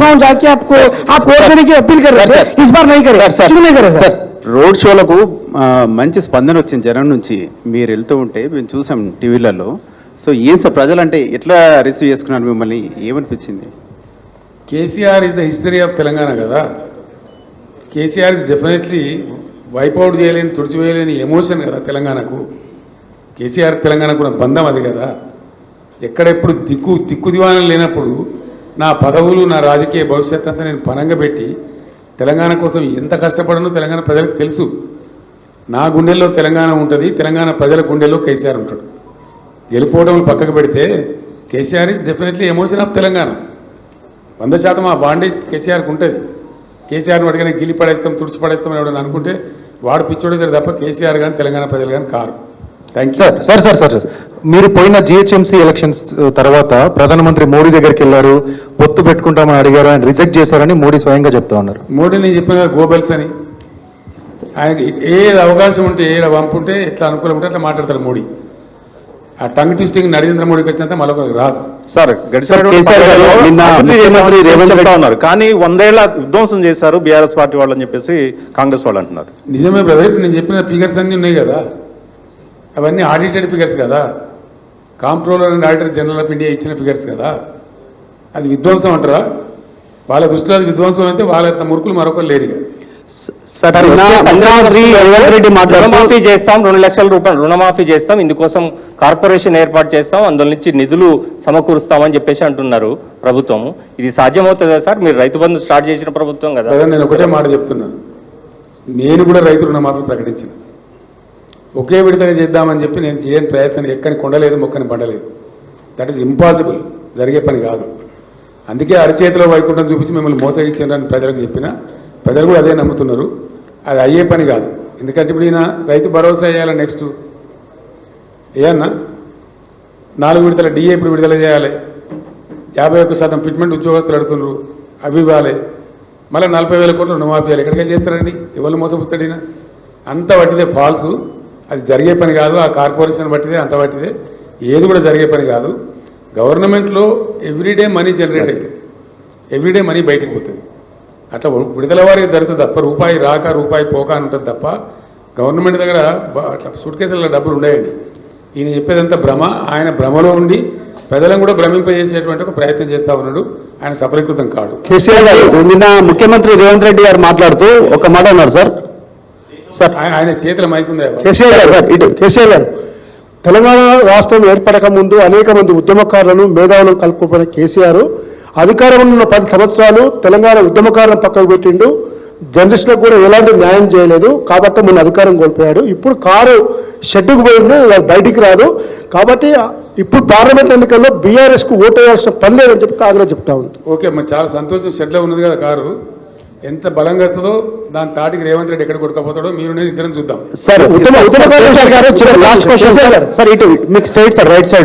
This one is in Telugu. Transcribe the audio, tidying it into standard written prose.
गांव जाके आपको आप वोट देने की अपील कर रहे थे, इस बार नहीं करे, क्यों नहीं करे सर? రోడ్ షోలకు మంచి స్పందన వచ్చింది జనం నుంచి. మీరు వెళ్తూ ఉంటే మేము చూసాం టీవీలలో. సో ఏం సార్ ప్రజలంటే ఎట్లా రిసీవ్ చేసుకున్నారు మిమ్మల్ని, ఏమనిపించింది? KCR is the history of Telangana కదా. కేసీఆర్ ఇస్ డెఫినెట్లీ వైపౌట్ చేయలేని, తుడిచివేయలేని ఎమోషన్ కదా తెలంగాణకు. కేసీఆర్ తెలంగాణకు ఉన్న బంధం అది కదా. ఎక్కడెప్పుడు దిక్కు దివాణం లేనప్పుడు నా పదవులు, నా రాజకీయ భవిష్యత్ అంతా నేను పనంగా పెట్టి తెలంగాణ కోసం ఎంత కష్టపడనో తెలంగాణ ప్రజలకు తెలుసు. నా గుండెల్లో తెలంగాణ ఉంటుంది, తెలంగాణ ప్రజల గుండెల్లో కేసీఆర్ ఉంటాడు. గెలుపోవడం పక్కకు పెడితే KCR is definitely emotion of Telangana. 100% ఆ బాండేజ్ కేసీఆర్కి ఉంటుంది. కేసీఆర్ని వాటికైనా గిలి పడేస్తాం, తుడిచి పడేస్తామని ఎవడని అనుకుంటే వాడు పిచ్చోడే తప్ప కేసీఆర్ కానీ తెలంగాణ ప్రజలు కానీ కారు. Thank you sir. మీరు పోయిన జిహెచ్ఎంసీ ఎలక్షన్స్ తర్వాత ప్రధానమంత్రి మోడీ దగ్గరికి వెళ్ళారు, పొత్తు పెట్టుకుంటామని అడిగారు, ఆయన రిజెక్ట్ చేశారని మోడీ స్వయంగా చెప్తా ఉన్నారు. మోడీ నేను చెప్పిన గోబెల్స్ అని, ఆయనకి ఏది అవకాశం ఉంటే ఏడ పంపుంటే ఎట్లా అనుకూలం ఉంటే అట్లా మాట్లాడతారు మోడీ. ఆ టంగ్ ట్విస్టింగ్ నరేంద్ర మోడీకి వచ్చినంత మరొకరికి రాదు. సార్ ఉన్నారు కానీ 100 ఏళ్ల విధ్వంసం చేశారు బీఆర్ఎస్ పార్టీ వాళ్ళు అని చెప్పేసి కాంగ్రెస్ వాళ్ళు అంటున్నారు. నిజమే బ్రదర్, నేను చెప్పిన ఫిగర్స్ అన్నీ ఉన్నాయి కదా, అవన్నీ ఆడిటెడ్ ఫిగర్స్ కదా. Comptroller and auditor general of India ఇచ్చిన ఫిగర్స్ కదా. అది విధ్వంసం అంటారా? వాళ్ళ దృష్టిలో అది విధ్వంసం అయితే వాళ్ళ మురుకులు మరొకరు లేరు. రుణమాఫీ చేస్తాం, 2 లక్షల రూపాయలు రుణమాఫీ చేస్తాం, ఇందుకోసం కార్పొరేషన్ ఏర్పాటు చేస్తాం, అందులో నుంచి నిధులు సమకూరుస్తామని చెప్పేసి అంటున్నారు ప్రభుత్వం. ఇది సాధ్యమవుతుందా సార్? మీరు రైతు బంధు స్టార్ట్ చేసిన ప్రభుత్వం కదా. నేను ఒకటే మాట చెప్తున్నాను, నేను కూడా రైతు రుణమాఫీ ప్రకటించిన ఒకే విడతగా చేద్దామని చెప్పి నేను చేయని ప్రయత్నం ఎక్కని కొండలేదు, మొక్కని బండలేదు. దట్ ఈస్ ఇంపాసిబుల్, జరిగే పని కాదు. అందుకే అరచేతిలో వైకుంఠం చూపించి మిమ్మల్ని మోసగించారని ప్రజలకు చెప్పిన, ప్రజలు కూడా అదే నమ్ముతున్నారు. అది అయ్యే పని కాదు. ఎందుకంటే ఇప్పుడు ఈయన రైతు భరోసా వేయాలి, నెక్స్ట్ ఏమన్నా 4 విడతల డిఏ ఇప్పుడు విడుదల చేయాలి, 51% ఫిట్మెంట్ ఉద్యోగస్తులు అడుగుతున్నారు, అవి ఇవ్వాలి, మళ్ళీ 40,000 కోట్లు రుణమాఫీ చేయాలి. ఎక్కడికి చేస్తారండి? ఎవరు మోసపుస్తాడు ఈయన? అంత వట్టిదే, ఫాల్సు. అది జరిగే పని కాదు. ఆ కార్పొరేషన్ బట్టిదే, అంత బట్టిదే, ఏది కూడా జరిగే పని కాదు. గవర్నమెంట్లో ఎవ్రీడే మనీ జనరేట్ అవుతుంది, ఎవ్రీడే మనీ బయటకు పోతుంది. అట్లా విడుదల వారికి జరుగుతుంది తప్ప రూపాయి రాక రూపాయి పోక అని ఉంటుంది తప్ప గవర్నమెంట్ దగ్గర అట్లా సూట్ కేసుల్లో డబ్బులు ఉండేయండి. ఈయన చెప్పేదంతా భ్రమ. ఆయన భ్రమలో ఉండి ప్రజలను కూడా భ్రమింపజేసేటువంటి ఒక ప్రయత్నం చేస్తూ ఉన్నాడు. ఆయన సఫలీకృతం కాడు. కేసీఆర్ గారు నిన్న ముఖ్యమంత్రి రేవంత్ రెడ్డి గారు మాట్లాడుతూ ఒక మాట అన్నారు సార్. ఆయన చేతుల మైకుందా? కేసీఆర్ గారు తెలంగాణ రాష్ట్రం ఏర్పడక ముందు అనేక మంది ఉద్యమకారులను, మేధావులను కలుపుకున్న కేసీఆర్ అధికారంలో ఉన్న 10 సంవత్సరాలు తెలంగాణ ఉద్యమకారులను పక్కకు పెట్టిండు. జర్నలిస్టులకు కూడా ఎలాంటి న్యాయం చేయలేదు. కాబట్టి మొన్న అధికారం కోల్పోయాడు. ఇప్పుడు కారు షెడ్డుకు పోయింది, బయటికి రాదు. కాబట్టి ఇప్పుడు పార్లమెంట్ ఎన్నికల్లో బీఆర్ఎస్కు ఓటు వేయాల్సిన పని లేదని చెప్పి కాంగ్రెస్ చెప్తా ఉంది. ఓకే, మరి చాలా సంతోషం. షెడ్లో ఉన్నది కదా కారు, ఎంత బలంగా వస్తుందో దాని తాటికి రేవంత్ రెడ్డి ఎక్కడ కొట్టుకపోతాడో మీరు నేను ఇద్దరం చూద్దాం. సార్, ఉద్యమకారులు సార్, లాస్ట్ క్వశ్చన్ సార్, ఇటు మీకు స్ట్రైట్ సార్, రైట్ సైడ్.